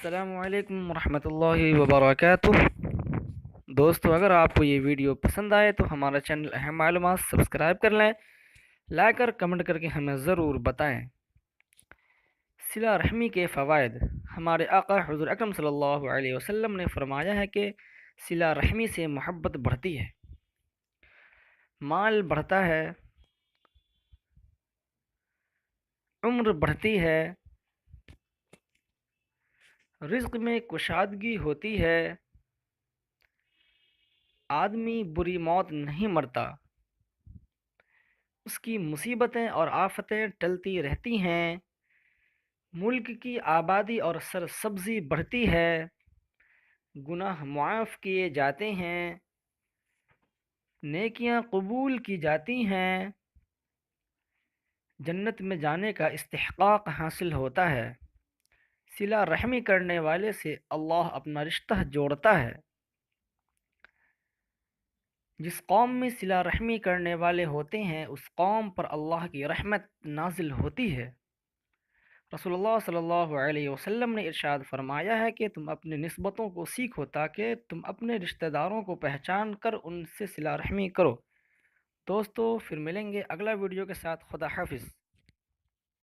السلام علیکم ورحمۃ اللہ وبرکاتہ۔ دوستو، اگر آپ کو یہ ویڈیو پسند آئے تو ہمارا چینل اہم معلومات سبسکرائب کر لیں، لائک اور کمنٹ کر کے ہمیں ضرور بتائیں۔ صلہ رحمی کے فوائد۔ ہمارے آقا حضور اکرم صلی اللہ علیہ وسلم نے فرمایا ہے کہ صلہ رحمی سے محبت بڑھتی ہے، مال بڑھتا ہے، عمر بڑھتی ہے، رزق میں کشادگی ہوتی ہے، آدمی بری موت نہیں مرتا، اس کی مصیبتیں اور آفتیں ٹلتی رہتی ہیں، ملک کی آبادی اور سرسبزی بڑھتی ہے، گناہ معاف کیے جاتے ہیں، نیکیاں قبول کی جاتی ہیں، جنت میں جانے کا استحقاق حاصل ہوتا ہے۔ صلہ رحمی کرنے والے سے اللہ اپنا رشتہ جوڑتا ہے۔ جس قوم میں صلہ رحمی کرنے والے ہوتے ہیں اس قوم پر اللہ کی رحمت نازل ہوتی ہے۔ رسول اللہ صلی اللہ علیہ وسلم نے ارشاد فرمایا ہے کہ تم اپنے نسبتوں کو سیکھو تاکہ تم اپنے رشتہ داروں کو پہچان کر ان سے صلہ رحمی کرو۔ دوستو، پھر ملیں گے اگلا ویڈیو کے ساتھ۔ خدا حافظ۔